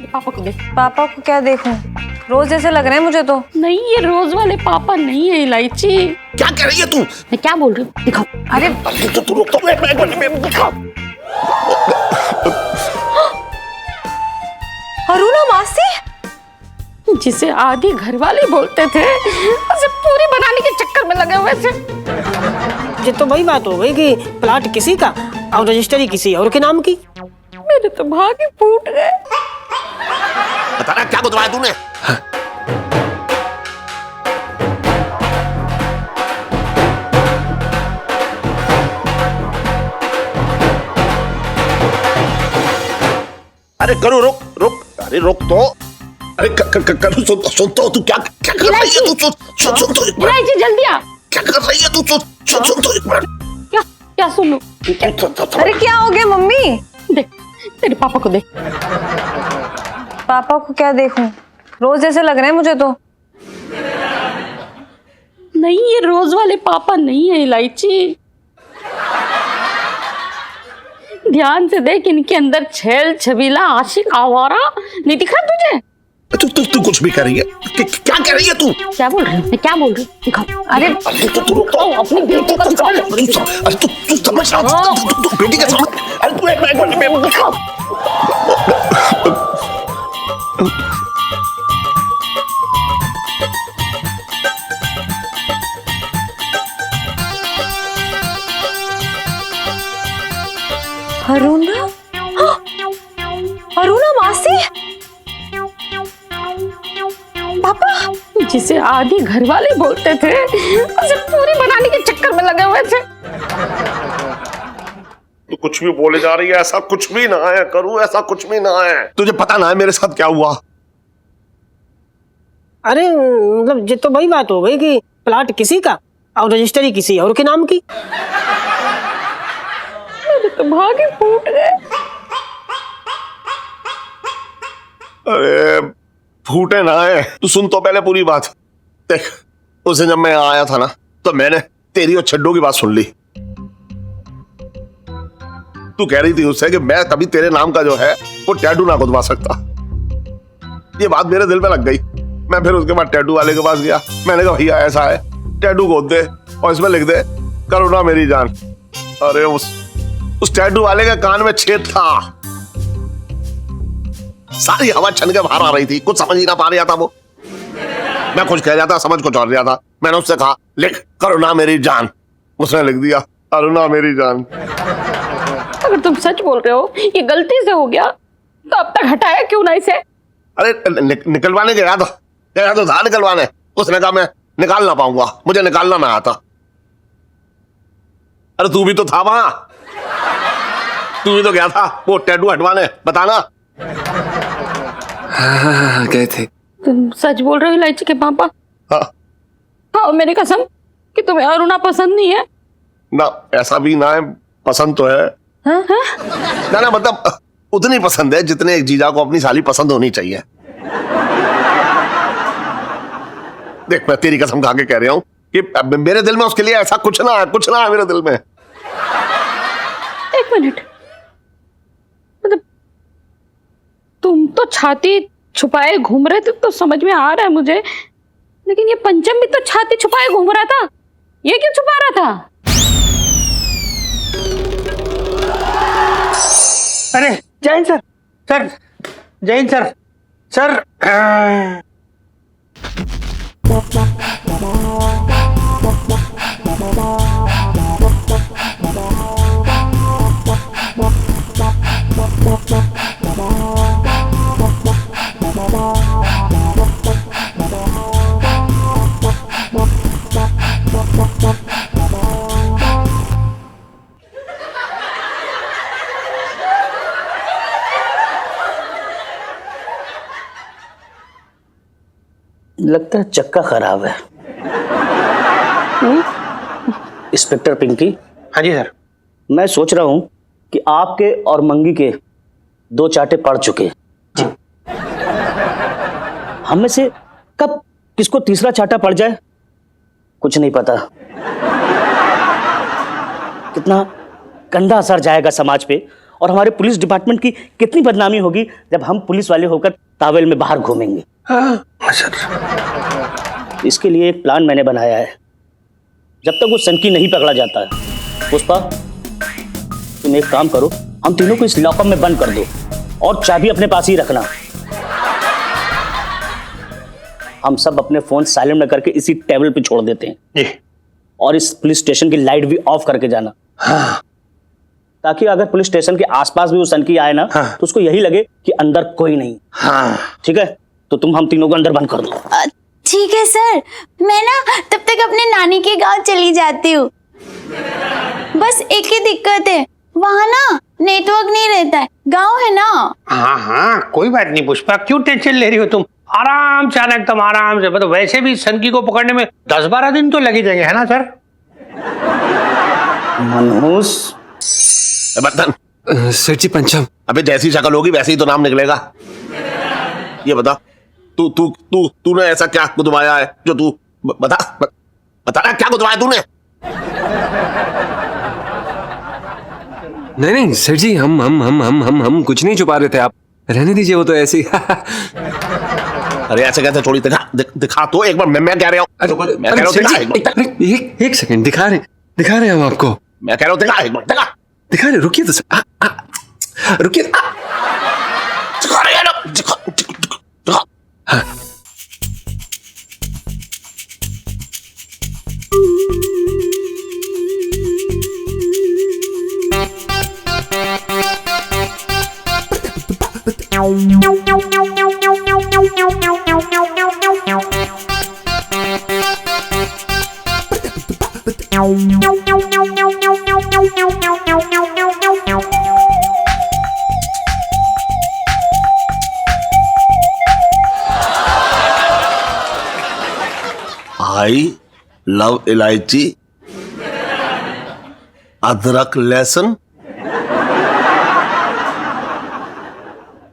पापा को देख। पापा को क्या देखूं? रोज जैसे लग रहे हैं मुझे तो। नहीं, ये रोज वाले पापा नहीं है इलायची। क्या कह रही है तू? मैं क्या बोल रही हूँ, दिखाओ। अरे तू रुक तो, एक मिनट दिखाओ। अरुणा मासी, जिसे आधी घरवाली बोलते थे, उसे पूरी बनाने के चक्कर में लगे हुए थे। ये तो वही बात हो गई कि प्लाट किसी का और रजिस्ट्री किसी और के नाम की। मेरे तो भाग ही फूट गए। बता ना क्या गुदवाया तूने? अरे करो, रुक रुक, अरे रुक तो। अरे करो, सुन तो, तू क्या क्या कर रही है? तू सुन तो एक मिनट। इलायची जल्दी आ। क्या कर रही है तू? सुन तो एक मिनट। क्या क्या सुनूं? अरे क्या हो गया मम्मी? देख, तेरे पापा को देख। पापा को क्या देखूं? रोज जैसे लग रहे हैं मुझे तो। नहीं, ये रोज वाले पापा नहीं है इलायची। ध्यान से देख, इनके अंदर छेल छबीला आशिक आवारा नहीं दिख रहा तुझे? तू कुछ भी कर रही है? क्या कह रही है तू? क्या बोल रही है? मैं क्या बोल रही हूँ, दिखाओ। अरे तू रुक तो। अपनी बेटी का अरे तू समझ रहा? तू बेटी का समझ। अरे तू एक मिनट दिखाओ। अरुणा, अरुणा मासी, पापा। जिसे आधी घरवाली बोलते थे, उसे पूरी बनाने के चक्कर में लगे हुए थे। तू कुछ भी बोले जा रही है, ऐसा कुछ भी ना है करूँ, ऐसा कुछ भी ना है। तुझे पता ना है मेरे साथ क्या हुआ? अरे मतलब ये तो वही बात हो गई कि प्लाट किसी का और रजिस्ट्री किसी और के नाम की। मेरे तो भाग ही फूट गए। अरे फूटे ना है, तू सुन तो पहले पूरी बात। देख, उस दिन जब मैं आया था ना, तो मैंने तेरी और छड्डू की बात सुन ली। तू कह रही थी उससे कि मैं कभी तेरे नाम का जो है वो टैटू ना गुदवा सकता। ये बात मेरे दिल में लग गई। मैं फिर उसके बाद टैटू वाले के पास गया। मैंने कहा भैया ऐसा है, टैटू गोद दे और इसमें लिख दे करुणा मेरी जान। अरे उस टैटू वाले के कान में छेद था। सारी हवा छन के बाहर आ रही थी, कुछ समझ ही ना पा रहा था वो। मैं कुछ कह रहा था, समझ कुछ और रहा था। मैंने उससे कहा लिख करुणा मेरी जान। उसने लिख दिया अरुणा मेरी जान। अगर तुम सच बोल रहे हो, ये गलती से हो गया, तो अब तक हटाया क्यों ना इसे? अरे निकलवाने गया था निकलवाने। उसने कहा मैं निकाल ना पाऊंगा, मुझे निकालना ना आता। अरे तू भी तो था वहां, तू भी तो गया था वो टैटू हटवाने, बताना। हाँ, गए थे। तुम सच बोल रहे हो इलायची के पापा? हाँ हाँ, मेरी कसम कि तुम्हें अरुणा पसंद नहीं है। ना, ऐसा भी ना है, पसंद तो है। हाँ? ना मतलब उतनी पसंद है जितने एक जीजा को अपनी साली पसंद होनी चाहिए। देख, मैं तेरी कसम खा के कह रहा हूं कि मेरे दिल में उसके लिए ऐसा कुछ ना है मेरे दिल में। एक मिनट, मतलब तुम तो छाती छुपाए घूम रहे थे तो समझ में आ रहा है मुझे, लेकिन ये पंचम भी तो छाती छुपाए घूम रहा था। ये क्यों छुपा रहा था? अरे जैन सर, जैन सर लगता है चक्का खराब है। इंस्पेक्टर पिंकी। हाँ जी सर। मैं सोच रहा हूं कि आपके और मंगी के 2 चाटे पड़ चुके। हम में से कब किसको तीसरा चाटा पड़ जाए कुछ नहीं पता। कितना गंदा असर जाएगा समाज पे और हमारे पुलिस डिपार्टमेंट की कितनी बदनामी होगी जब हम पुलिस वाले होकर तावेल में बाहर घूमेंगे। हाँ सर। इसके लिए एक प्लान मैंने बनाया है। जब तक वो सनकी नहीं पकड़ा जाता है, पुष्पा तुम एक काम करो, हम तीनों को इस लॉकअप में बंद कर दो और चाबी अपने पास ही रखना। हम सब अपने फोन साइलेंट में करके इसी टेबल पे छोड़ देते हैं जी। और इस पुलिस स्टेशन की लाइट भी ऑफ करके जाना। हाँ। ताकि अगर पुलिस स्टेशन के आसपास भी वो सनकी आए ना, हाँ। तो उसको यही लगे कि अंदर कोई नहीं। हाँ। ठीक है, तो तुम हम तीनों को अंदर बंद कर दो। ठीक है सर, मैं ना तब तक अपने नानी के गांव चली जाती हूँ। बस एक ही दिक्कत है, वहाँ ना नेटवर्क नहीं रहता है, गांव है ना। हाँ हाँ कोई बात नहीं पुष्पा, क्यों टेंशन ले रही हो तुम? आराम से आना, एकदम आराम से। मतलब वैसे भी सनकी को पकड़ने में 10-12 दिन तो लगे जाएंगे, है ना सर? मनहूस बर्तन सर जी पंचम। अबे जैसी शक्ल होगी वैसे ही तो नाम निकलेगा। ये बता, तू तू तू तूने ऐसा क्या गुदवाया है जो तू बता ना, क्या गुदवाया तूने? नहीं सर जी, हम कुछ नहीं छुपा रहे थे, आप रहने दीजिए, वो तो ऐसे ही। अरे ऐसे कैसे छोड़ी? दिखा तो एक बार। मैं कह रहा हूँ, मैं कह रहा हूँ दिखा एक बार। एक सेकंड, दिखा रहे हैं हम आपको। मैं कह रहा हूँ दिखा एक बार, दिखा रहे, रुकिए तो सर, रुकिए। दिखा रहे हैं ना, दिखा। आई लव इलायची, अदरक, लहसुन।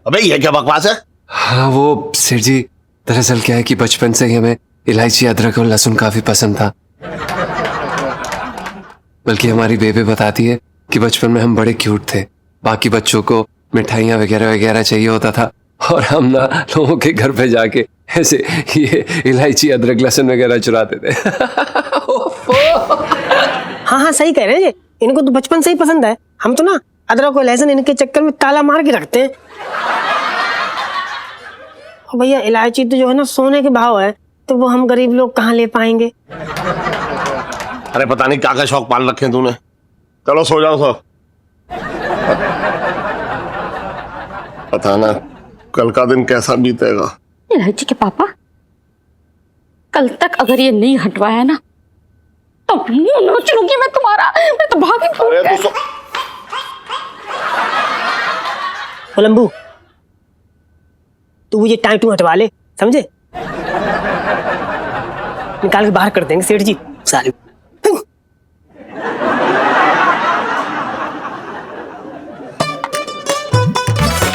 अबे ये क्या बकवास है? हाँ वो सर जी, दरअसल क्या है कि बचपन से ही हमें इलायची, अदरक और लहसुन काफी पसंद था। बल्कि हमारी बेबे बताती है कि बचपन में हम बड़े क्यूट थे, बाकी बच्चों को मिठाइयाँ वगैरह वगैरह चाहिए होता था और हम ना लोगों के घर पे जाके ऐसे ये इलायची, अदरक, लहसुन वगैरह चुराते थे। हाँ हाँ सही कह रहे हैं जी, इनको तो बचपन से ही पसंद है। हम तो ना अदरक और लहसुन इनके चक्कर में ताला मार के रखते हैं। और भैया इलायची तो जो है ना सोने के भाव है, तो वो हम गरीब लोग कहाँ ले पाएंगे। अरे पता नहीं क्या क्या शौक पाल रखे हैं तूने। चलो सो जाओ सब। पता ना कल का दिन कैसा बीतेगा। इलायची के पापा, कल तक अगर ये नहीं हटवाया ना तो मुंह नोच लूंगी मैं तुम्हारा। मैं तो भागी अरे तू लंबू, तू मुझे टाइटू हटवा ले, समझे? निकाल के बाहर कर देंगे सेठ जी सारे।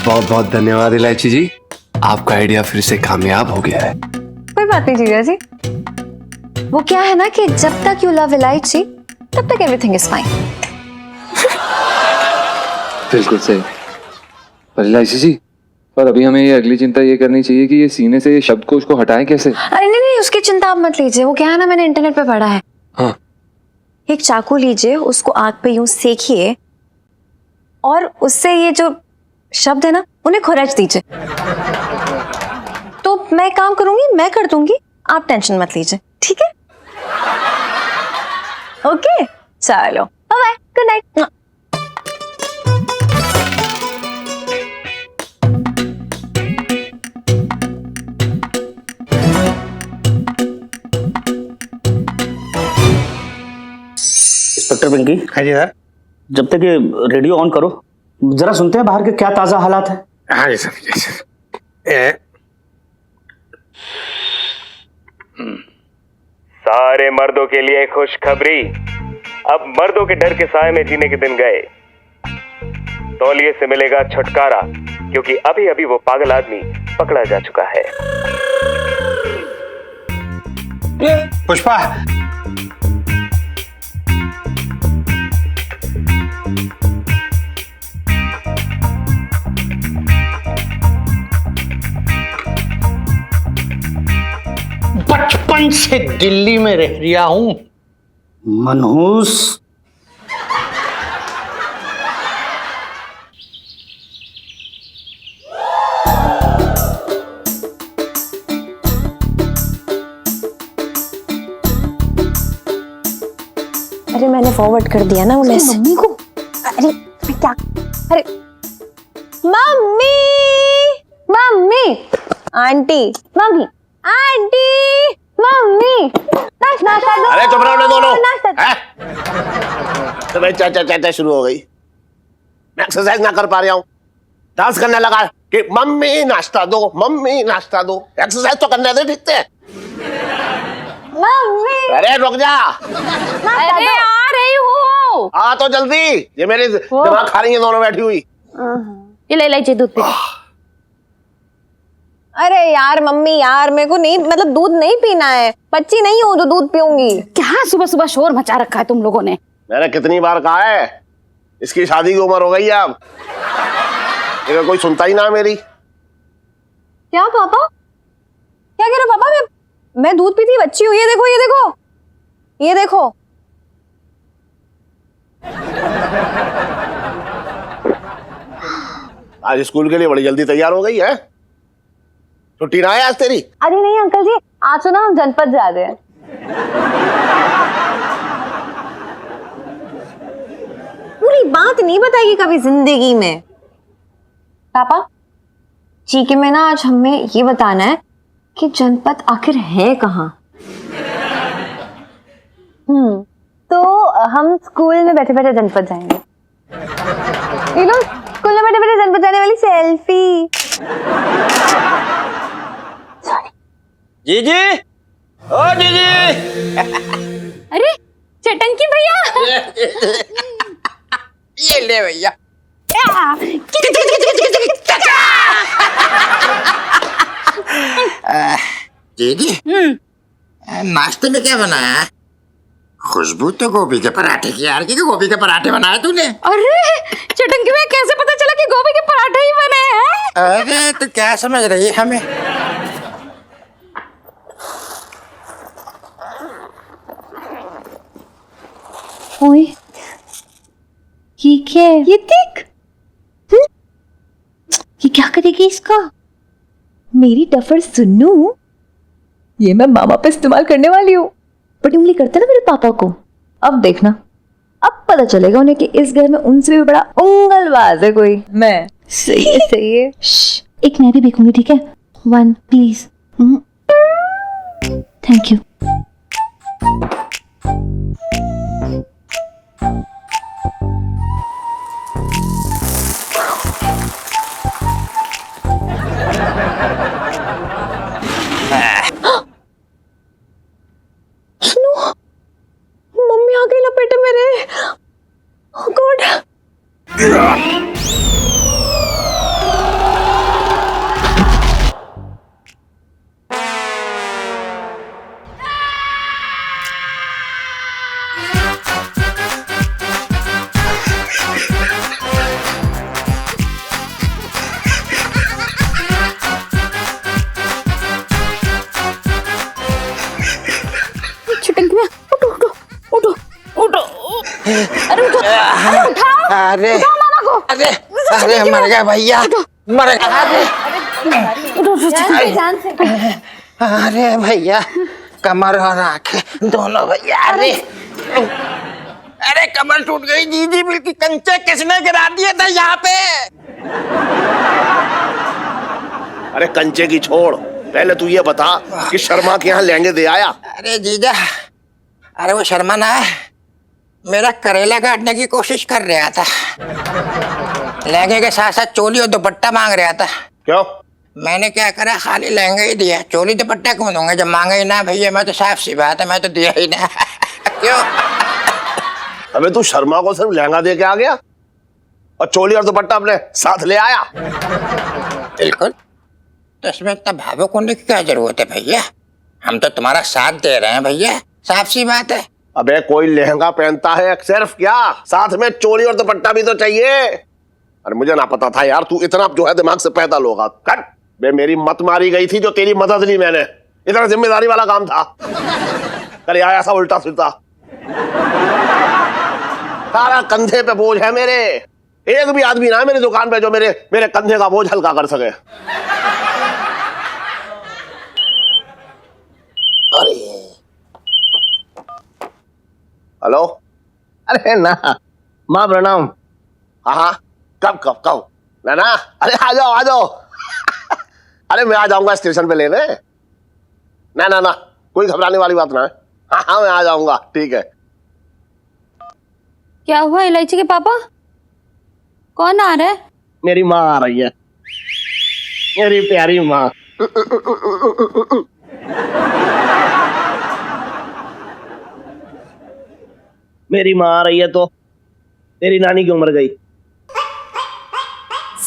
बहुत बहुत धन्यवाद इलायची जी, आपका आइडिया फिर से कामयाब हो गया है। कोई बात नहीं जीजा जी, वो क्या है ना कि जब तक यू लव इलायची तब तक एवरीथिंग इज फाइन। बिल्कुल सही। पर इलायची जी, पर अभी हमें ये अगली चिंता ये करनी चाहिए कि ये सीने से ये शब्दकोश को हटाएं कैसे। अरे नहीं नहीं, उसकी चिंता आप मत लीजिए। वो क्या है ना, मैंने इंटरनेट पे पढ़ा है। हाँ। एक चाकू लीजिए, उसको आग पे यूं सेकिए और उससे ये जो शब्द है ना उन्हें खुरच दीजिए। तो मैं काम करूंगी, मैं कर दूंगी, आप टेंशन मत लीजिए, ठीक है? ओके चलो, bye bye, good night. Inspector Pinky, हाँ जी सर। जब तक ये रेडियो ऑन करो, जरा सुनते हैं बाहर के क्या ताजा हालात है। हाँ जी सर, जी सर। सारे मर्दों के लिए खुशखबरी, अब मर्दों के डर के साए में जीने के दिन गए। तौलिए से मिलेगा छुटकारा, क्योंकि अभी अभी वो पागल आदमी पकड़ा जा चुका है। पुष्पा, बचपन से दिल्ली में रह रहा हूँ। मनहूस, अरे मैंने फॉरवर्ड कर दिया ना वो मैसेज मम्मी को। अरे मैं क्या, अरे mummy, mummy, aunty, mummy, aunty, mummy, नाश्ता दो। अरे चुप रहो ना दोनों। नाश्ता हैं? तो भाई चा शुरू हो गई। मैं एक्सरसाइज ना कर पा रहा हूँ, डांस करने लगा कि मम्मी नाश्ता दो, मम्मी नाश्ता दो। एक्सरसाइज तो करने दे ठीक से। मम्मी, अरे रुक जा। अरे आ रही हूँ। आ तो जल्दी, ये मेरे दिमाग खा रही है दोनों बैठी हुई। ये ले इलायची दूध पी। अरे यार मम्मी यार, मेरे को नहीं, मतलब दूध नहीं पीना है, बच्ची नहीं हूँ जो दूध पीऊंगी। क्या सुबह सुबह शोर मचा रखा है तुम लोगों ने। मैंने कितनी बार कहा है, इसकी शादी की उम्र हो गई है अब, लेकिन कोई सुनता ही ना मेरी। क्या पापा, क्या कह रहे हो पापा? मैं दूध पीती बच्ची हूँ। ये देखो, ये देखो, ये देखो। आज स्कूल के लिए बड़ी जल्दी तैयार हो गई है, छुट्टी ना है आज तेरी? अरे नहीं अंकल जी, आज तो ना हम जनपद जा रहे हैं। पूरी बात नहीं बताएगी कभी जिंदगी में। पापा जी के में ना आज हमें ये बताना है कि जनपद आखिर है कहाँ। तो हम स्कूल में बैठे बैठे जनपद जाएंगे। ये लो, स्कूल में बैठे बैठे जनपद जाने वाली सेल्फी। जीजी, ओ जीजी। अरे चटंकी भैया। ये ले भैया। दीदी, नाश्ते में क्या बनाया है? खुशबू तो गोभी के पराठे की आ रही है। गोभी के पराठे बनाए तूने? अरे चटंकी भैया, कैसे पता चला कि गोभी के पराठे ही बने हैं? अरे तो क्या समझ रही है हमें? ओए, ये क्या है? ये देख, ये क्या करेगी इसका? मेरी डफर सुन्नू, ये मैं मामा पे इस्तेमाल करने वाली हूँ। बड़ी उंगली करते ना मेरे पापा को। अब देखना, अब पता चलेगा उन्हें कि इस घर में उनसे भी बड़ा उंगलबाज है कोई। मैं सही है, सही है। एक मैं भी देखूंगी, ठीक है? 1 प्लीज। Thank you. मम्मी आ गई लपेटे मेरे। Oh God! चटंकी भैया, उठो उठो उठो उठो। अरे उठो, अरे उठाओ, अरे उठाओ मामा को। अरे अरे मर गया भैया, मर गया। उठो उठो जान से। अरे भैया, कमर और आंखें दोनों भैया। अरे अरे कमर टूट गई जीजी, बिल्कुल कंचे किसने गिरा दिया था यहाँ पे? अरे कंचे की छोड़, पहले तू ये बता कि शर्मा के यहाँ लहंगे दे आया? अरे जीजा, अरे वो शर्मा ना मेरा करेला काटने की कोशिश कर रहा था। लहंगे के साथ साथ चोली और दुपट्टा मांग रहा था। क्यों? मैंने क्या करा, खाली लहंगा ही दिया, चोली दुपट्टा क्यों दूंगा जब मांगा ही ना? भैया मैं तो साफ सी बात है, मैं तो दिया ही ना। क्यों? अबे तू शर्मा को सिर्फ लहंगा दे के आ गया और चोली और दुपट्टा अपने साथ ले आया? बिल्कुल, तो इसमें इतना भावुक होने की क्या जरूरत है भैया? हम तो तुम्हारा साथ दे रहे हैं भैया, साफ सी बात है। अबे कोई लहंगा पहनता है सिर्फ क्या, साथ में चोली और दुपट्टा भी तो चाहिए। अरे मुझे ना पता था यार, तू इतना जो है दिमाग से पैदल होगा। कट बे, मेरी मत मारी गई थी जो तेरी मदद ली मैंने। इतना जिम्मेदारी वाला काम था। कल आया ऐसा उल्टा सीधा, सारा कंधे पे बोझ है मेरे। एक भी आदमी ना है मेरी दुकान पे जो मेरे कंधे का बोझ हल्का कर सके। अरे हेलो, अरे ना माँ प्रणाम। हाँ कब ना अरे आ जाओ अरे मैं आ जाऊंगा स्टेशन पे लेने। ना कोई घबराने वाली बात ना है। हाँ मैं आ जाऊंगा, ठीक है। क्या हुआ इलायची के पापा? कौन आ रहा है? मेरी माँ आ रही है, मेरी प्यारी माँ। मेरी माँ आ रही है तो तेरी नानी की उम्र गई।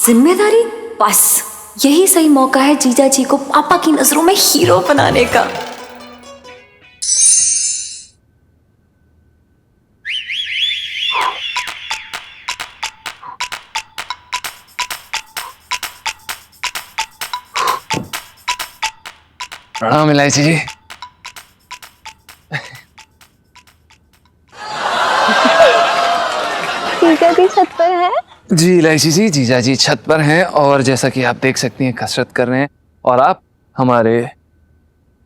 जिम्मेदारी, बस यही सही मौका है जीजा जी को पापा की नजरों में हीरो बनाने का। प्रणाम इलायची जी। जीजा जी छत पर है? जी इलायची जी, जीजा जी छत पर हैं और जैसा कि आप देख सकती हैं कसरत कर रहे हैं और आप हमारे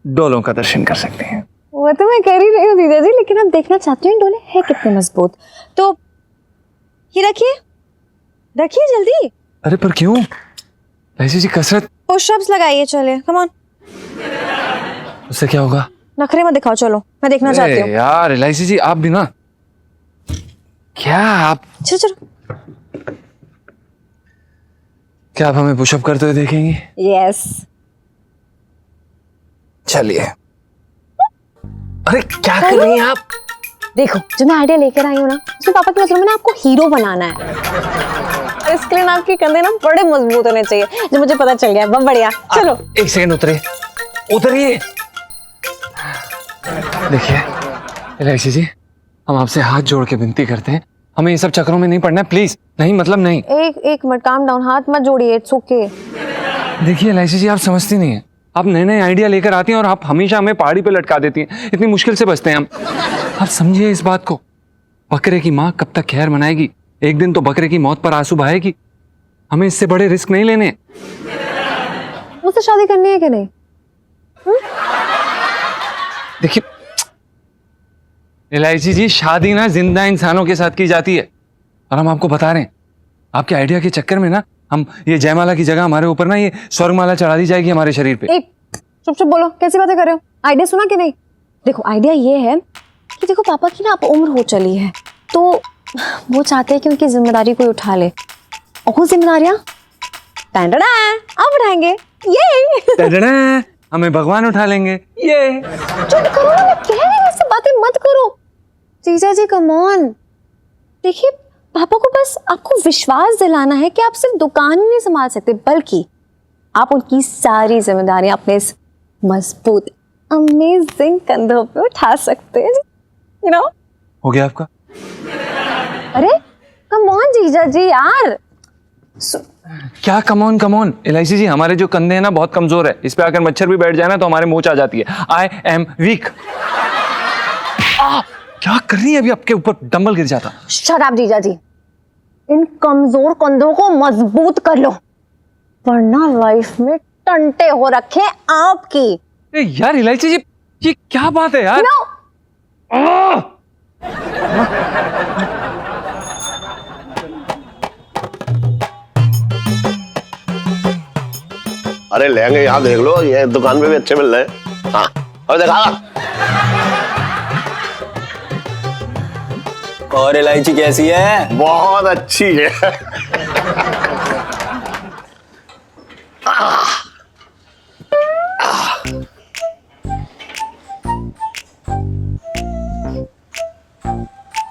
डोलों का दर्शन कर सकते हैं। वो तो मैं कर ही रही हूँ जीजा जी, लेकिन आप देखना चाहती हूँ डोले है कितने मजबूत। तो ये रखिए जल्दी। अरे पर क्यों इलायची जी? कसरत, पुशअप्स लगाइए, चलिए कम ऑन। उससे क्या होगा? नखरे मत दिखाओ, चलो मैं देखना चाहती हूँ। यार इलायची जी आप भी ना, क्या आप चलो क्या आप हमें पुशअप करते हुए देखेंगी? यस। चलिए। अरे क्या कर रही हैं आप? देखो जो मैं आइडिया लेकर आई हूँ ना, उसमें पापा की नजरों में ना आपको हीरो बनाना है। और इसके लिए ना आपके कंधे ना बड़े मजबूत होने चाहिए, जो मुझे पता चल गया। बहुत बढ़िया, चलो। एक सेकंड उतरिए। देखिए इलायची जी, हम आपसे हाथ जोड़ के विनती करते हैं, हमें ये सब चक्रों में नहीं पड़ना है, प्लीज। नहीं मतलब नहीं। एक मिनट, काम डाउन, हाथ मत जोड़िए, इट्स ओके। देखिए इलायची जी, आप समझती नहीं है। आप नए नए आइडिया लेकर आती हैं और आप हमेशा हमें पहाड़ी पे लटका देती हैं। इतनी मुश्किल से बचते हैं हम। आप समझिए इस बात को। बकरे की माँ कब तक खैर मनाएगी? एक दिन तो बकरे की मौत पर आंसू बहाएगी। हमें इससे बड़े रिस्क नहीं लेने। मुझसे शादी करनी है कि नहीं? देखिए इलायची जी, शादी ना जिंदा इंसानों के साथ की जाती है और हम आपको बता रहे हैं, आपके आइडिया के चक्कर में ना हम ये जयमाला की जगह हमारे ऊपर ना ये स्वर्गमाला चढ़ा दी जाएगी हमारे शरीर पे। चुप बोलो, कैसी बातें कर रहे हो? आइडिया सुना कि नहीं? देखो आइडिया ये है कि देखो पापा की ना अब उम्र हो चली है, तो वो चाहते हैं कि उनकी जिम्मेदारी कोई उठा ले। और वो जिम्मेदारियां आप उठाएंगे, ये हमें भगवान उठा लेंगे, ये। चुप करो ना, मैं कह रही हूं, ऐसी बातें मत करो। जीजा जी कम ऑन। देखिए पापा को बस आपको विश्वास दिलाना है कि आप सिर्फ दुकान ही नहीं संभाल सकते, बल्कि आप उनकी सारी जिम्मेदारियां अपने इस मजबूत अमेजिंग कंधों पे उठा सकते हैं। यू नो, हो गया आपका? अरे कम ऑन जीजा जी यार। क्या कम ऑन इलायची जी, हमारे जो कंधे हैं ना बहुत कमजोर है। इस पे आकर मच्छर भी बैठ जाए ना तो हमारे मोच आ जाती है। I am weak. क्या कर रही है? अभी आपके ऊपर डंबल गिर जाता। शट अप जीजा जी, इन कमजोर कंधों को मजबूत कर लो, वरना लाइफ में टंटे हो रखे आपकी। यार इलायची जी, ये क्या बात है यार? अरे लहंगे यहाँ देख लो, ये दुकान पे भी अच्छे मिल रहे हैं। हाँ और देखा। और इलायची कैसी है? बहुत अच्छी है।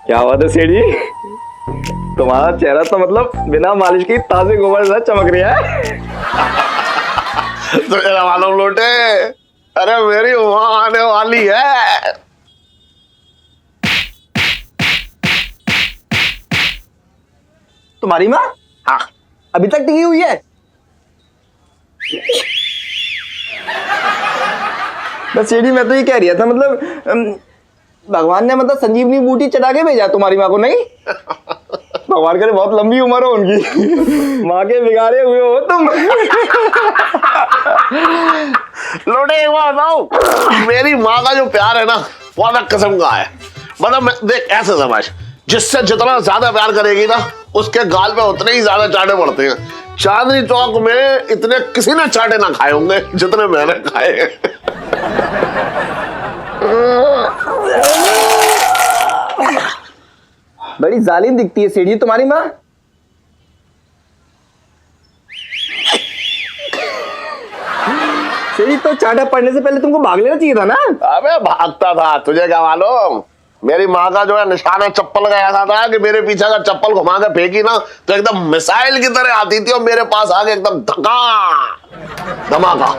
क्या बात है सेठ जी, तुम्हारा चेहरा तो मतलब बिना मालिश की ताजे गोबर से चमक रहा है। तो मेरा मालूम लोटे, अरे मेरी वहां आने वाली है। तुम्हारी माँ? हाँ अभी तक टिकी हुई है? बस सीढ़ी मैं तो ये कह रहा था मतलब भगवान ने मतलब संजीवनी बूटी चढ़ा के भेजा तुम्हारी माँ को, नहीं? भगवान करे बहुत लंबी उम्र हो उनकी, माँ के बिगाड़े हुए हो तुम। लोटे एक बात बताओ, मेरी माँ का जो प्यार है ना वो अलग किस्म का है। मतलब देख ऐसे समझ, जिससे जितना ज्यादा प्यार करेगी ना उसके गाल पे उतने ही ज्यादा चाटे पड़ते हैं। चांदनी चौक में इतने किसी ने चाटे ना खाए होंगे जितने मैंने खाए। बड़ी जालिम दिखती है सीढ़ी तुम्हारी माँ। सीढ़ी तो चाटा पड़ने से पहले तुमको भाग लेना चाहिए था ना। अबे भागता था, तुझे क्या मालूम? मेरी माँ का जो है निशाना चप्पल का ऐसा था कि मेरे पीछे का चप्पल घुमा के फेंकी ना तो एकदम मिसाइल की तरह आती थी और मेरे पास आके एकदम धमाका।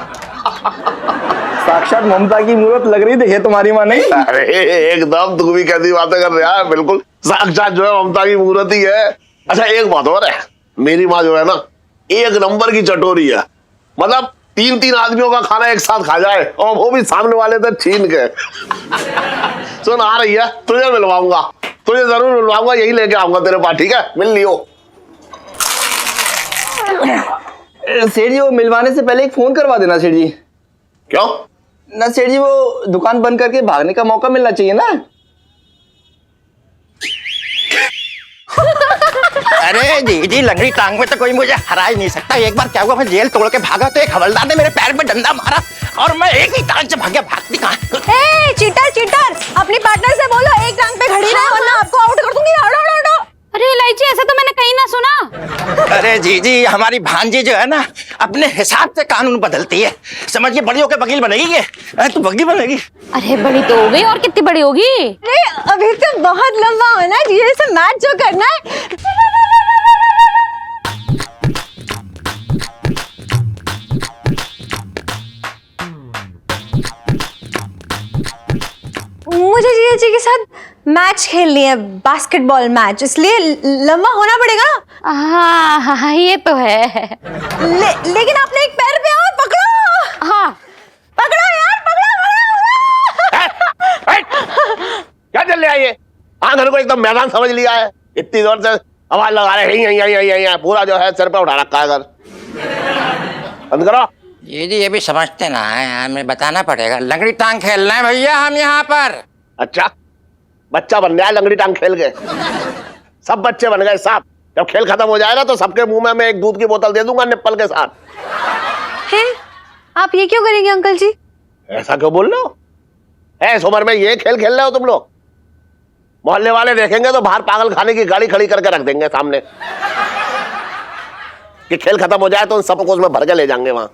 साक्षात ममता की मूर्त लग रही थी तुम्हारी माँ, नहीं? अरे एकदम, तू भी कैसी बातें कर रहा है, बिल्कुल साक्षात जो है ममता की मूर्त ही है। अच्छा एक बात और है, मेरी माँ जो है ना एक नंबर की चटोरी है। मतलब 3-3 आदमियों का खाना एक साथ खा जाए और वो भी सामने वाले से छीन के। सुन आ रही है, तुझे मिलवाऊंगा, तुझे जरूर मिलवाऊंगा, यही लेके आऊंगा तेरे पास, ठीक है? मिल लियो। सेठ जी वो मिलवाने से पहले एक फोन करवा देना सेठ जी। क्यों? ना सेठ जी वो दुकान बंद करके भागने का मौका मिलना चाहिए ना। अरे जी लंगड़ी टांग में तो कोई मुझे हरा ही नहीं सकता। एक बार क्या हुआ, मैं जेल तोड़ के भागा तो एक हवलदार ने मेरे पैर में डंडा मारा और मैं एक ही टांग से भाग भागती कहाँ। चीटर चीटर, अपनी पार्टनर से बोलो एक टांग पे खड़ी रहे वरना आपको आउट कर दूंगी। हटो हटो हटो। अरे इलायची, ऐसा तो मैंने कहीं ना सुना। अरे जी हमारी भांजी जो है ना अपने हिसाब से कानून बदलती है। समझिए बड़ियों के वकील बनेगी ये, तू वकील बनेगी। अरे बड़ी तो हो गई, और कितनी बड़ी होगी? अरे अभी तो बहुत लंबा होना जीजे से मैच जो करना है। मुझे जीजा जी के साथ मैच खेलनी है, बास्केटबॉल मैच, इसलिए लंबा होना पड़ेगा। हाँ ये तो है। लेकिन आपने एक पैर पे और पकड़ो। हाँ पकड़ो यार, पकड़ो। क्या चल रहा है ये? घर को एकदम मैदान समझ लिया है, इतनी जोर से आवाज लगा रहे हैं, पूरा जो है सिर पे उठा रखा है। बंद करो। जी ये भी समझते ना है, हमें बताना पड़ेगा। लंगड़ी टांग खेलना है भैया हम यहाँ पर। अच्छा बच्चा बन गया लंगड़ी टांग खेल के? सब बच्चे बन गए साहब। जब खेल खत्म हो जाएगा तो सबके मुंह में मैं एक दूध की बोतल दे दूंगा निप्पल के साथ। हैं? आप ये क्यों करेंगे अंकल जी? ऐसा क्यों बोल रहे हो? इस उम्र में ये खेल खेल रहे हो तुम लोग? मोहल्ले वाले देखेंगे तो बाहर पागल खाने की गाड़ी खड़ी करके रख देंगे सामने कि खेल खत्म हो जाए तो उन सबको उसमें भर के ले जाएंगे वहां।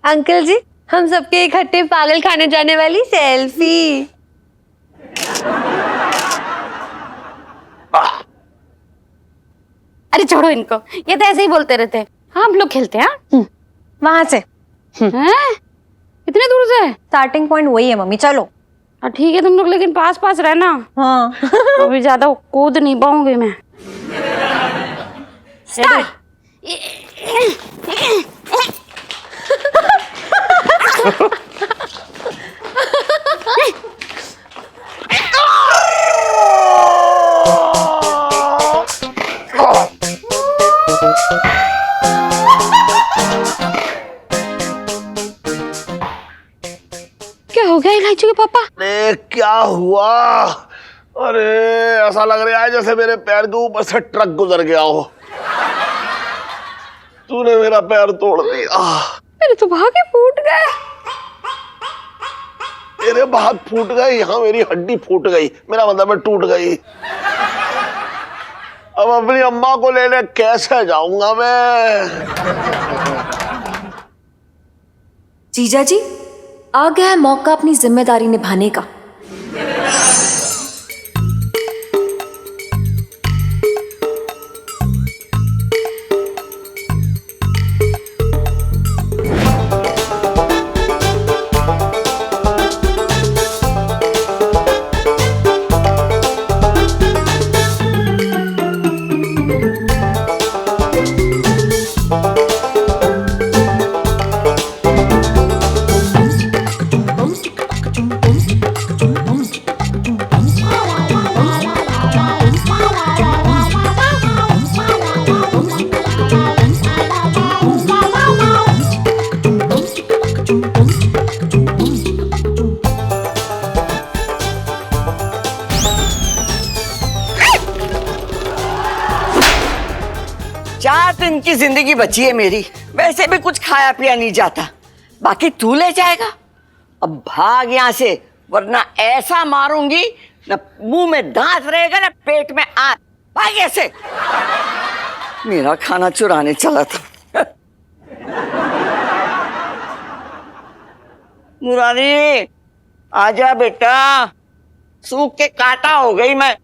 अंकल जी हम सबके इकट्ठे पागल खाने जाने वाली सेल्फी। अरे छोड़ो इनको, ये तो ऐसे ही बोलते रहते हैं। हाँ हम लोग खेलते हैं। वहां से हैं? इतने दूर से? स्टार्टिंग पॉइंट वही है मम्मी, चलो। ठीक है तुम लोग, लेकिन पास पास रहना। हाँ। अभी ज्यादा कूद नहीं पाऊंगी मैं। स्टार्ट। क्या हो गया इलायची के पापा? अरे क्या हुआ? अरे ऐसा लग रहा है जैसे मेरे पैर के ऊपर से ट्रक गुजर गया हो। तूने मेरा पैर तोड़ दिया। मेरे तो भागे फूट गए। तेरे हाथ फूट गए, यहाँ मेरी हड्डी फूट गई, मेरा मतलब मैं टूट गई। अब अपनी अम्मा को लेने कैसे जाऊंगा मैं? जीजा जी आ गया है मौका अपनी जिम्मेदारी निभाने का। की जिंदगी बची है मेरी। वैसे भी कुछ खाया पिया नहीं जाता, बाकी तू ले जाएगा। अब भाग यहाँ से, वरना ऐसा मारूंगी न मुंह में दांत रहेगा न पेट में आ। भाग ऐसे। मेरा खाना चुराने चला था। मुरारी आजा बेटा, सूख के काटा हो गई मैं।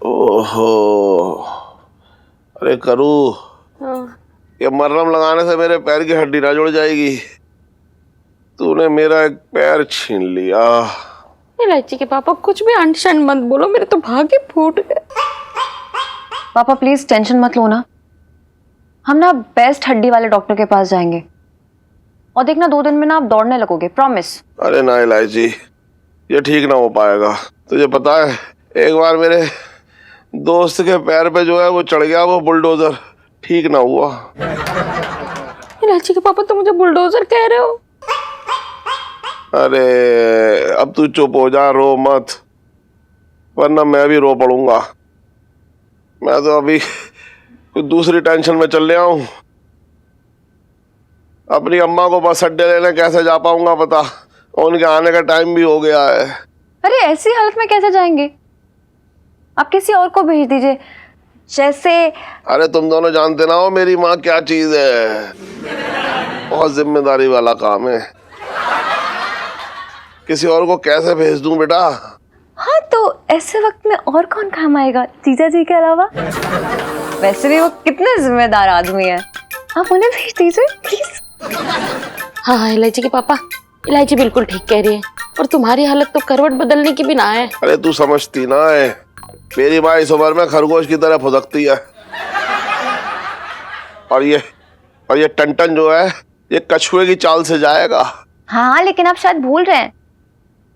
ओहो, अरे करू, ये मरहम लगाने से मेरे पैर की हड्डी ना जुड़ जाएगी। तूने मेरा एक पैर छीन लिया। इलायची के पापा कुछ भी अंट मत बोलो, मेरे तो भाग्य फूट गए। पापा प्लीज टेंशन मत लो ना, हम ना बेस्ट हड्डी वाले डॉक्टर के पास जाएंगे और देखना 2 दिन में ना आप दौड़ने लगोगे, प्रॉमिस। अरे ना इलायची, ये ठीक ना हो पाएगा। तुझे पता है एक बार मेरे दोस्त के पैर पे जो है वो चढ़ गया वो बुलडोजर, ठीक ना हुआ। इलायची के पापा तो मुझे बुलडोजर कह रहे हो? अरे अब तू चुप हो जा, रो मत, वरना मैं भी रो पड़ूंगा। मैं तो अभी कुछ दूसरी टेंशन में चल रहा हूँ। अपनी अम्मा को बस अड्डे लेने कैसे जा पाऊंगा पता, उनके आने का टाइम भी हो गया है। अरे ऐसी हालत में कैसे जाएंगे, आप किसी और को भेज दीजिए, जैसे। अरे तुम दोनों जानते ना हो मेरी माँ क्या चीज है, बहुत जिम्मेदारी वाला काम है। किसी और को कैसे भेज दूं बेटा? हाँ तो ऐसे वक्त में और कौन काम आएगा जीजा जी के अलावा? वैसे भी वो कितने जिम्मेदार आदमी है, आप उन्हें भेज दीजिए प्लीज। हाँ इलायची के पापा, इलायची बिल्कुल ठीक कह रही है, और तुम्हारी हालत तो करवट बदलने की भी ना है। अरे तू समझती ना है, मेरी माँ इस उम्र में खरगोश की तरह फुदकती है, और ये टन जो है ये कछुए की चाल से जाएगा। हाँ लेकिन आप शायद भूल रहे हैं,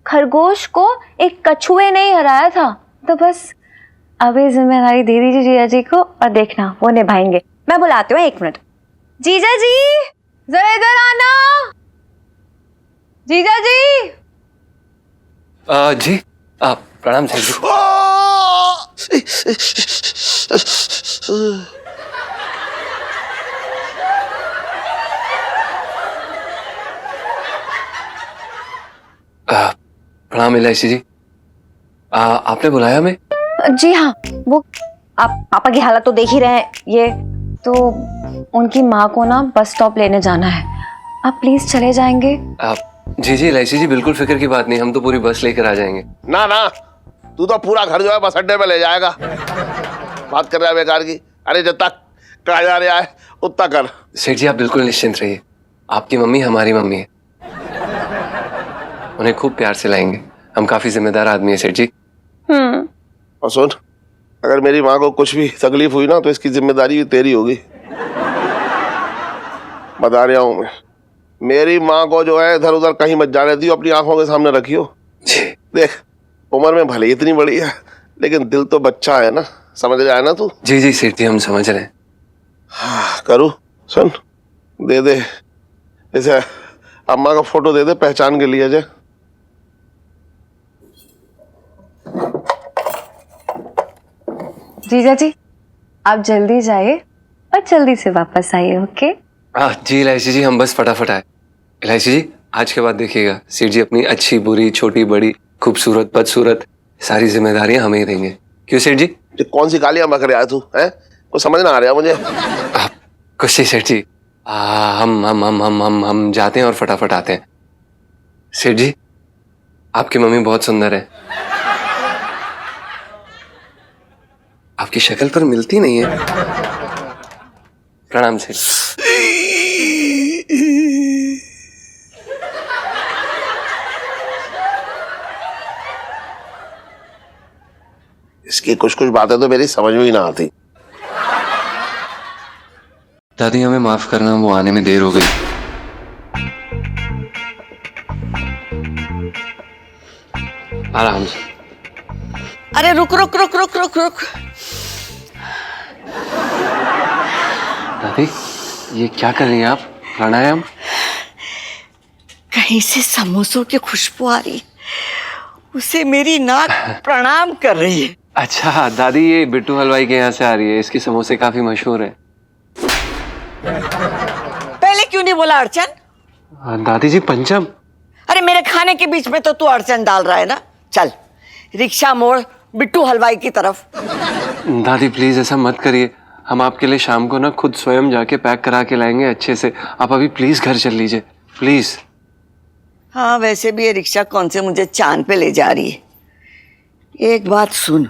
खरगोश को एक कछुए ने ही हराया था। तो बस अभी जिम्मेदारी दे दीजिए जीजा जी को और देखना वो निभाएंगे। मैं बुलाती हूँ, 1 मिनट। जीजा जी जरा इधर आना। जीजा जी। जी प्रणाम सर जी। प्रणाम इलायची जी, आपने बुलाया हमें? जी हाँ, वो आप पापा की हालत तो देख ही रहे हैं, ये तो उनकी माँ को ना बस स्टॉप लेने जाना है, आप प्लीज चले जाएंगे? जी जी इलायची जी, बिल्कुल फिक्र की बात नहीं, हम तो पूरी बस लेकर आ जाएंगे। ना ना, तू तो पूरा घर जो है बस अड्डे पे ले जाएगा। बात कर रहा है बेकार की। अरे जब तक कहा जा रहा है उतना कर। सेठ जी आप बिल्कुल निश्चिंत रहिए, आपकी मम्मी हमारी मम्मी है, उन्हें खूब प्यार से लाएंगे, हम काफी जिम्मेदार आदमी है सेठ जी। और सुन, अगर मेरी माँ को कुछ भी तकलीफ हुई ना तो इसकी जिम्मेदारी भी तेरी होगी, बता रहा हूँ मैं। मेरी माँ को जो है इधर उधर कहीं मत जाने दियो, अपनी आंखों के सामने रखियो। देख उम्र में भले इतनी बड़ी है लेकिन दिल तो बच्चा है ना, समझ रहा है ना तू? जी जी सेठ जी हम समझ रहे हैं। हाँ, करूँ सुन, दे दे इसे, अम्मा का फोटो दे दे पहचान के लिए। जे जीजा जी आप जल्दी जाइए और जल्दी से वापस आइए, ओके? जी इलायची जी हम बस फटाफट आए। इलायची जी आज के बाद देखिएगा, सेठ जी अपनी अच्छी बुरी छोटी बड़ी खूबसूरत बदसूरत सारी जिम्मेदारियां हमें ही देंगे। क्यों सेठ जी? कौन सी गालियां बक रहा है तू, हैं? कुछ समझ ना आ रहा मुझे। कुछ नहीं सेठ जी, हम जाते हैं और फटाफट आते हैं। सेठ जी आपकी मम्मी बहुत सुंदर है, आपकी शक्ल पर मिलती नहीं है। प्रणाम सेठ। इसकी कुछ कुछ बातें तो मेरी समझ में ही ना आती। दादी हमें माफ करना, वो आने में देर हो गई। आराम से। अरे रुक रुक रुक रुक रुक रुक। दादी ये क्या कर रही हैं आप? प्राणायाम? कहीं से समोसों की खुशबू आ रही, उसे मेरी नाक प्रणाम कर रही है। अच्छा दादी, ये बिट्टू हलवाई के यहाँ से आ रही है, इसके समोसे काफी मशहूर है। पहले क्यों नहीं बोला अड़चन? दादी जी पंचम। अरे मेरे खाने के बीच में तो तू अड़चन डाल रहा है ना। चल रिक्शा मोड़ बिट्टू हलवाई की तरफ। दादी प्लीज ऐसा मत करिए, हम आपके लिए शाम को ना खुद स्वयं जाके पैक करा के लाएंगे अच्छे से। आप अभी प्लीज घर चल लीजिए प्लीज। हाँ वैसे भी ये रिक्शा कौन से मुझे चांद पे ले जा रही है। एक बात सुन,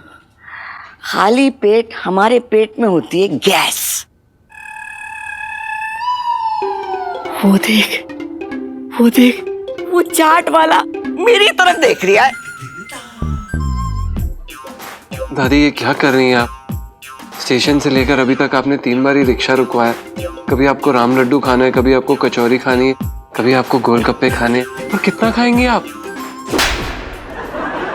खाली पेट हमारे पेट में होती है गैस। वो देख वो देख, वो चाट वाला मेरी तरफ देख रहा है। दादी ये क्या कर रही हैं आप? स्टेशन से लेकर अभी तक आपने 3 बार ही रिक्शा रुकवाया। कभी आपको राम लड्डू खाना है, कभी आपको कचौरी खानी है, कभी आपको गोलगप्पे खाने हैं। और कितना खाएंगे आप?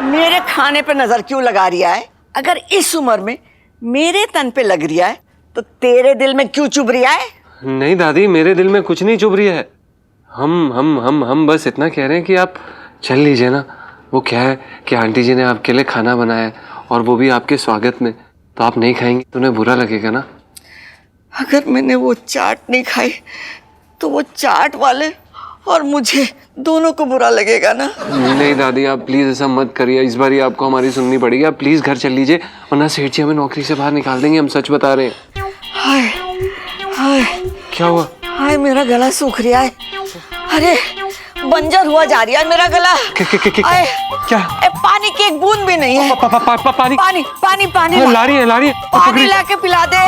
मेरे खाने पे नजर क्यों लगा रिया है? अगर इस उम्र में मेरे तन पे लग रिया है तो तेरे दिल में क्यों चुभ रिया है? नहीं दादी, मेरे दिल में कुछ नहीं चुभ रही है। हम बस इतना कह रहे हैं कि आप चल लीजिए ना। वो क्या है कि आंटी जी ने आपके लिए खाना बनाया है और वो भी आपके स्वागत में, तो आप नहीं खाएंगे तो उन्हें बुरा लगेगा ना। अगर मैंने वो चाट नहीं खाई तो वो चाट वाले और मुझे दोनों को बुरा लगेगा ना। नहीं दादी, आप प्लीज ऐसा मत करिए। इस बार ही आपको हमारी सुननी पड़ेगी। आप प्लीज घर चल लीजिए, वरना सेठ जी हमें नौकरी से बाहर निकाल देंगे। हम सच बता रहे हैं। हाय हाय, क्या हुआ? हाय मेरा गला सूख रहा है। अरे बंजर हुआ जा रहा है मेरा गला। क्या? पानी की एक बूंद भी नहीं है। पानी पानी पानी पानी ला रही है पानी लाके पिला दे।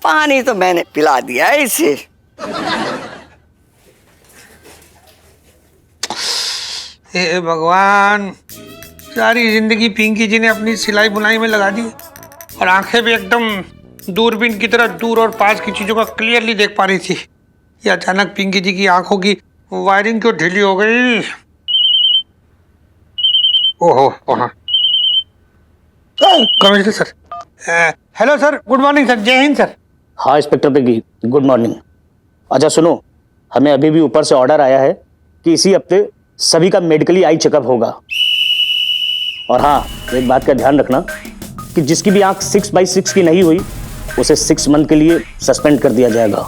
पानी तो मैंने पिला दिया है इसे। हे भगवान, सारी जिंदगी पिंकी जी ने अपनी सिलाई बुनाई में लगा दी और आंखें भी एकदम दूरबीन की तरह दूर और पास की चीजों का क्लियरली देख पा रही थी। ये अचानक पिंकी जी की आंखों की वायरिंग क्यों ढीली हो गई? ओहो commissioner sir. Hello sir, good morning sir. जय हिंद सर। हाँ इंस्पेक्टर पिंकी, गुड मॉर्निंग। अच्छा सुनो, हमें अभी भी ऊपर से ऑर्डर आया है कि इसी हफ्ते सभी का मेडिकली आई चेकअप होगा। और हाँ, एक बात का ध्यान रखना कि जिसकी भी आंख 6/6 की नहीं हुई उसे 6 मंथ के लिए सस्पेंड कर दिया जाएगा।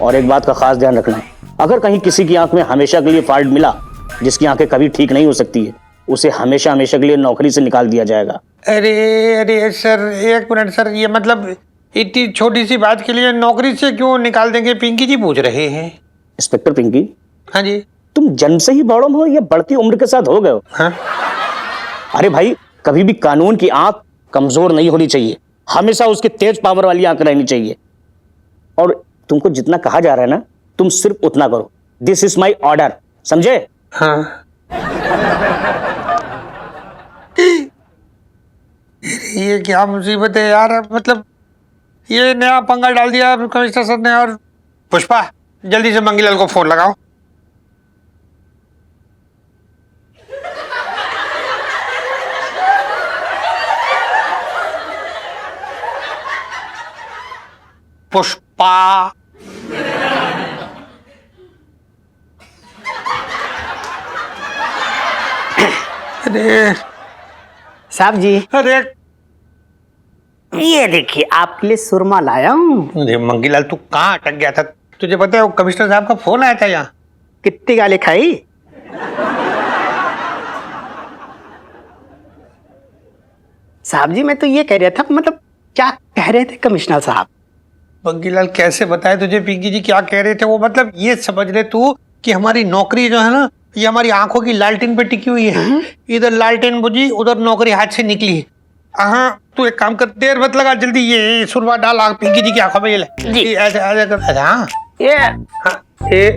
और एक बात का खास ध्यान रखना, अगर कहीं किसी की आंख में हमेशा के लिए फॉल्ट मिला, जिसकी आंखें कभी ठीक नहीं हो सकती है, उसे हमेशा हमेशा के लिए नौकरी से निकाल दिया जाएगा। अरे सर, एक मिनट सर, ये मतलब इतनी छोटी सी बात के लिए नौकरी से क्यों निकाल देंगे? पिंकी जी पूछ रहे हैं। इंस्पेक्टर पिंकी, हाँ जी। तुम जन्म से ही बड़ों हो या बढ़ती उम्र के साथ हो गए हो? हाँ? अरे भाई, कभी भी कानून की आंख कमजोर नहीं होनी चाहिए, हमेशा उसकी तेज पावर वाली आंख रहनी चाहिए। और तुमको जितना कहा जा रहा है ना, तुम सिर्फ उतना करो। दिस इज माई ऑर्डर, समझे? हाँ। ये क्या मुसीबत है यार, मतलब ये नया पंगा डाल दिया कमिश्नर सर ने। और पुष्पा, जल्दी से मंगीलाल को फोन लगाओ। पुष्पा, अरे साहब जी, अरे ये देखिए आपके लिए सुरमा लाया हूँ। अरे मंगीलाल, तू कहाँ अटक गया था? तुझे पता है वो कमिश्नर साहब का फोन आया था यहाँ। कितनी गाली खाई? साहब जी, मैं तो ये कह रहा था, मतलब क्या कह रहे थे कमिश्नर साहब? मंगीलाल कैसे बताए तुझे पिंकी जी क्या कह रहे थे? वो मतलब ये समझ ले तू कि हमारी नौकरी जो है ना, ये हमारी आंखों की लालटेन पे टिकी हुई है। इधर लालटेन बुझी, उधर नौकरी हाथ से निकली। हाँ, तू एक काम कर, देर मत लगा, जल्दी ये सुरवा डाल आग पिंकी जी की आंखों में। ये ले जी। ऐसे ऐसे कर। हाँ ये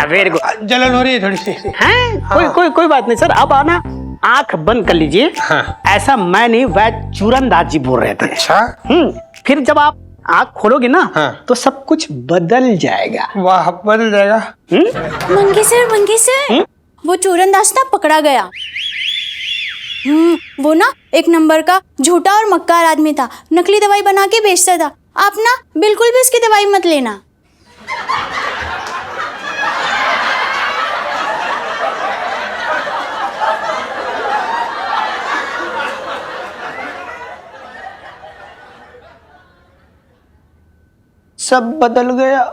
वेरी गुड। जलन हो रही है थोड़ी सी। हाँ, कोई बात नहीं सर। अब आना, आंख बंद कर लीजिए। हाँ। ऐसा मैं नहीं, वह चूरनदास जी बोल रहे थे। अच्छा। फिर जब आप आंख खोलोगे ना, हाँ। तो सब कुछ बदल जाएगा। वाह, बदल जाएगा। मंगी सर, वो चूरनदास ना पकड़ा गया। वो ना एक नंबर का झूठा और मक्कार आदमी था, नकली दवाई बना के बेचता था। आप ना बिल्कुल भी उसकी दवाई मत लेना। सब बदल गया।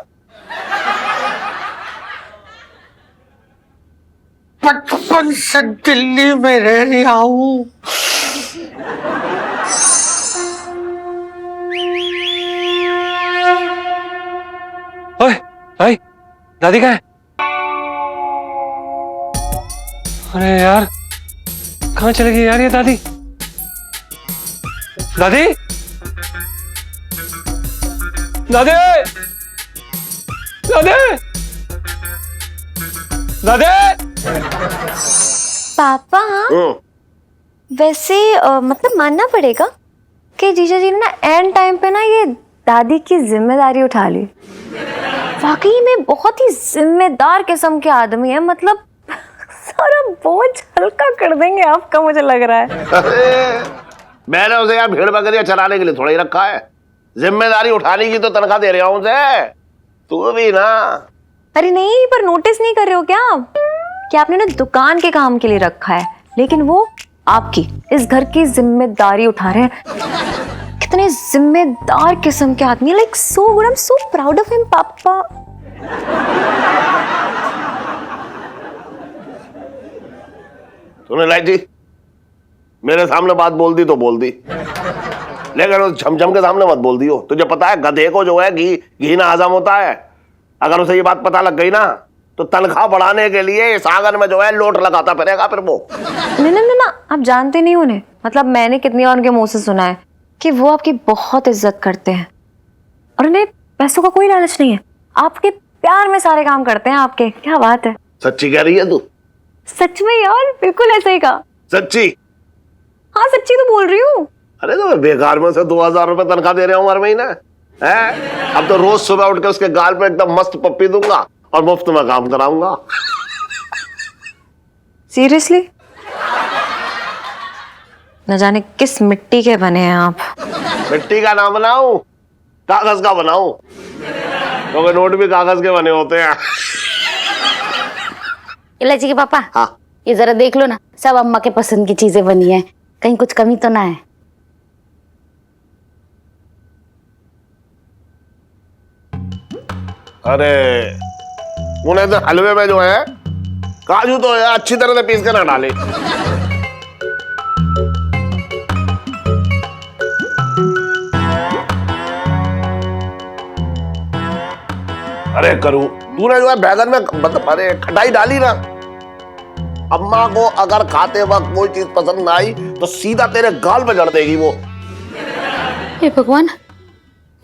बचपन से दिल्ली में रह रहा हूँ। ओए, भाई, दादी कहाँ है? अरे यार, कहाँ चली गई यार ये दादी? दादी? दादी? दादी? दादी? पापा वैसे मतलब मानना पड़ेगा कि जीजा जी ने ना एंड टाइम पे ना ये दादी की जिम्मेदारी उठा ली। वाकई में बहुत ही जिम्मेदार किस्म के आदमी है, मतलब सारा बोझ हल्का कर देंगे आपका, मुझे लग रहा है। अरे मैंने उसे यार भेड़ बकरियां चराने के लिए थोड़ा ही रखा है, जिम्मेदारी उठाने की तो तनख्वाह दे रहा हूं उसे। तू भी ना। अरे नहीं, पर नोटिस नहीं कर रहे हो क्या आप कि आपने ना दुकान के काम के लिए रखा है, लेकिन वो आपकी इस घर की जिम्मेदारी उठा रहे हैं। कितने जिम्मेदार किस्म के आदमी, like so good, I am so proud of him पापा। तूने लाइटी मेरे सामने बात बोल दी तो बोल दी, लेकिन उस झमझम के सामने मत बोल दियो। तुझे पता है गधे को जो है घी ना हजम होता है। अगर उसे ये बात पता लग गई ना तो तनख्वाह बढ़ाने के लिए इस आंगन में जो है लोट लगाता फिरेगा फिर वो। नहीं नहीं नहीं, आप जानते नहीं उन्हें, मतलब मैंने कितनी बार उनके मुंह से सुना है कि वो आपकी बहुत इज्जत करते हैं और उन्हें पैसों का कोई लालच नहीं है। आपके प्यार में सारे काम करते हैं आपके। क्या बात है, सच्ची कह रही है तू? सच में यार, बिल्कुल ऐसा ही कहा। सच्ची? हाँ सच्ची तो बोल रही हूँ। अरे तो मैं बेकार में से 2000 रुपए तनख्वाह दे रहा हूँ हर महीने है। अब तो रोज सुबह उठ के उसके गाल पे एकदम मस्त पप्पी दूंगा और मुफ्त में काम कराऊंगा। सीरियसली? न जाने किस मिट्टी के बने हैं आप। मिट्टी का ना बनाऊं, कागज का बनाऊं, क्योंकि नोट भी कागज के बने होते हैं। इलायची के पापा, हाँ ये जरा देख लो ना, सब अम्मा के पसंद की चीजें बनी है, कहीं कुछ कमी तो ना है। अरे उन्हें तो हलवे में जो है काजू तो यार अच्छी तरह से पीस के ना डाले। अरे करूं, तूने जो है बैगन में मतलब अरे खटाई डाली ना, अम्मा को अगर खाते वक्त कोई चीज पसंद ना आई तो सीधा तेरे गाल पे जड़ देगी वो। हे भगवान,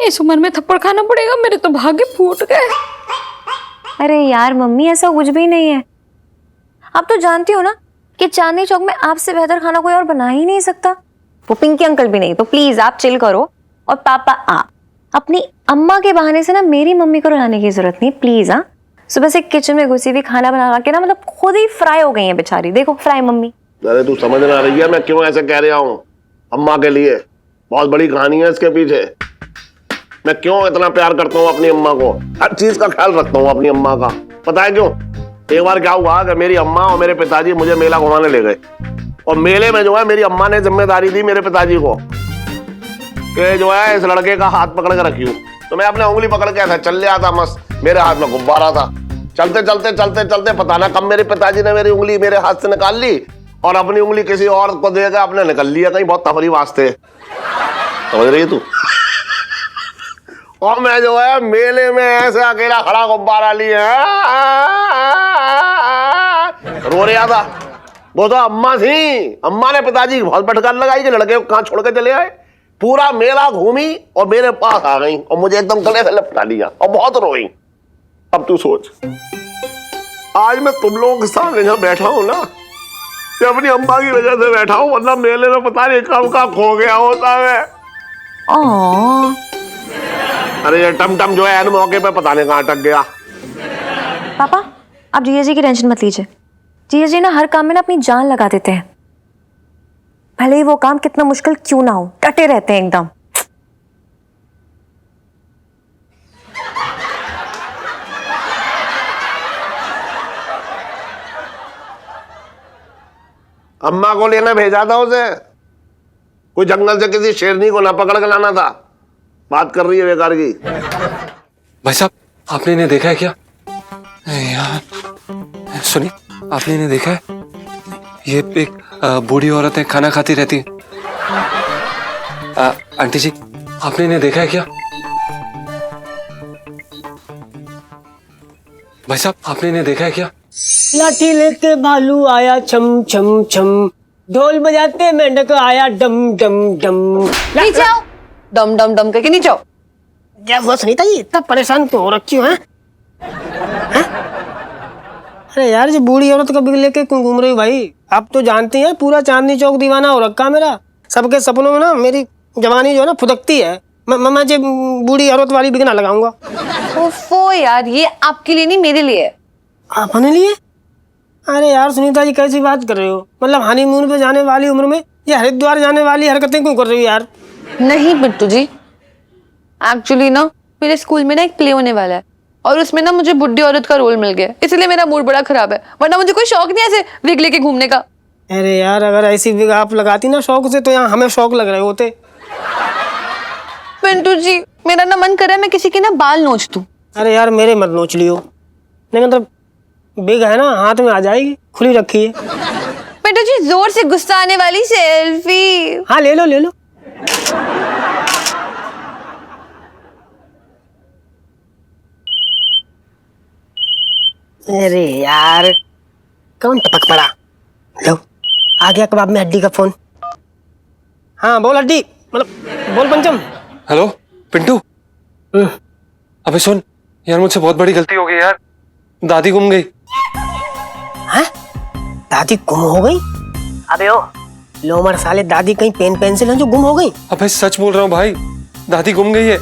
इस उम्र में थप्पड़ खाना पड़ेगा, मेरे तो भाग्य फूट गए। अरे यार मम्मी, ऐसा कुछ भी नहीं है। आप तो जानती हो ना कि चांदनी चौक में आपसे बेहतर खाना कोई और बना ही नहीं सकता, वो पिंकी अंकल भी नहीं। तो प्लीज आप चिल करो। और पापा आप अपनी अम्मा के बहाने से ना मेरी मम्मी को रुलाने की जरूरत नहीं, प्लीज। हाँ, सुबह से किचन में घुसी हुई खाना बना के ना मतलब खुद ही फ्राई हो गई है बेचारी। देखो फ्राई मम्मी। अरे तू समझ ना रही है मैं क्यों ऐसे कह रहा हूँ? अम्मा के लिए बहुत बड़ी कहानी है इसके पीछे। मैं क्यों इतना प्यार करता हूँ अपनी अम्मा को, हर चीज का ख्याल रखता हूँ अपनी अम्मा का। पता है क्यों? एक बार क्या हुआ कि मेरी अम्मा और मेरे पिताजी मुझे मेला घुमाने ले गए, और मेले में जो है मेरी अम्मा ने जिम्मेदारी दी मेरे पिताजी को कि जो है इस लड़के का हाथ पकड़ के रखियो। तो मैं अपने उंगली पकड़ के ऐसा चल लिया था मस्त, मेरे हाथ में गुब्बारा था। चलते चलते चलते चलते पता ना कब मेरे पिताजी ने मेरी उंगली मेरे हाथ से निकाल ली और अपनी उंगली किसी और को देकर अपने निकल लिया कहीं बहुत तफरी वास्ते। समझ रही है तू? और मैं जो है मेले में ऐसे अकेला खड़ा गुब्बारा लिए रो रहा था। वो तो अम्मा थी, अम्मा ने पिताजी की बहुत फटकार लगाई कि लड़के को कहां छोड़ के चले आए। पूरा मेला घूमी और मेरे पास आ गई और मुझे एकदम गले से लपटा लिया और बहुत रोई। अब तू सोच, आज मैं तुम लोगों के सामने जहां बैठा हूं ना, ये अपनी अम्मा की वजह से बैठा हूं, वरना मेले में पता नहीं कब खो गया होता है। अरे ये टमटम जो है मौके पे पता नहीं कहां अटक गया। पापा आप जीजा जी की टेंशन मत लीजिए। जीजा जी ना हर काम में ना अपनी जान लगा देते हैं, भले ही वो काम कितना मुश्किल क्यों ना हो, डटे रहते हैं एकदम। अम्मा को लेना भेजा था उसे, कोई जंगल से किसी शेरनी को ना पकड़ के लाना था। बात कर रही है बेकार की। भाई साहब, आपने इन्हें देखा है क्या? यार सुनिए, आपने इन्हें देखा है? ये एक बूढ़ी औरत है, खाना खाती रहती है। आंटी जी, आपने इन्हें देखा है क्या? भाई साहब, आपने इन्हें देखा है क्या? लाठी लेके भालू आया छम छम छम, ढोल बजाते मेंढक आया डम डम डम। नीचे आओ, डम डम डम करके नीचे आओ। क्या वो सुनीता जी, इतना परेशान क्यों हो रखी हो? हैं? अरे यार, जो बूढ़ी औरत को भी लेके क्यों घूम रही हो भाई? आप तो जानती हैं पूरा चांदनी चौक दीवाना हो रखा मेरा। सबके सपनों में ना मेरी जवानी जो है ना फुदकती है। मैं जो बूढ़ी औरत वाली बिगना लगाऊंगा। ओफो यार, ये आपके लिए नहीं मेरे लिए है। अपने लिए? अरे यार सुनीता जी, कैसी बात कर रहे हो? मतलब हनीमून पे जाने वाली उम्र में ये हरिद्वार जाने वाली हरकतें क्यों कर रही हो यार? नहीं बिट्टू जी, एक्चुअली ना मेरे स्कूल में ना एक प्ले होने वाला है और उसमें ना मुझे बुढ़ी औरत का रोल मिल गया, इसलिए मेरा मूड बड़ा खराब है। वरना मुझे कोई शौक नहीं ऐसे विग लेके घूमने का। अरे यार, अगर ऐसी विग आप लगाती ना शौक से, तो यहाँ हमें शौक लग रहे होते। पिंटू जी, मेरा ना मन कर रहा है मैं किसी के ना बाल नोच दूं। अरे यार, मेरे मत नोच लियो। नहीं मतलब बिग है ना, हाथ में आ जाएगी, खुली रखी है। पिंटू जी, जोर से गुस्सा आने वाली सेल्फी। हाँ ले लो ले लो। अरे यार, कौन टपक पड़ा? लो, आ गया कबाब में हड्डी का फोन। हाँ बोल हड्डी, मतलब बोल पंचम। हेलो पिंटू। अबे सुन यार, मुझसे बहुत बड़ी गलती हो गई यार। दादी गुम गई। हैं? दादी गुम हो गई? अबे ओ लोमड़ साले, दादी कहीं पेन पेंसिल है जो गुम हो गई? अबे सच बोल रहा हूँ भाई, दादी गुम गई है।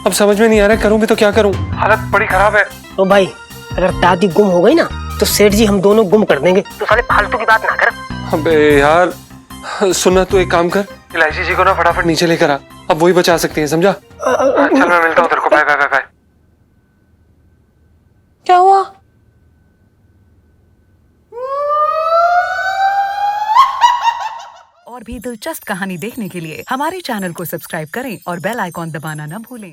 अब समझ में नहीं आ रहा करूँ भी तो क्या करूँ, हालत बड़ी खराब है। तो भाई, अगर दादी गुम हो गई ना, तो सेठ जी हम दोनों गुम कर देंगे। तो साले फालतू की बात ना कर। अबे यार सुनना, तू एक काम कर, इलायची जी को ना फटाफट नीचे लेकर आ, अब वही बचा सकती है, समझा? चल मैं मिलता हूँ तेरे को, बाय बाय बाय बाय। क्या हुआ? और भी दिलचस्प कहानी देखने के लिए हमारे चैनल को सब्सक्राइब करें और बेल आइकॉन दबाना न भूलें।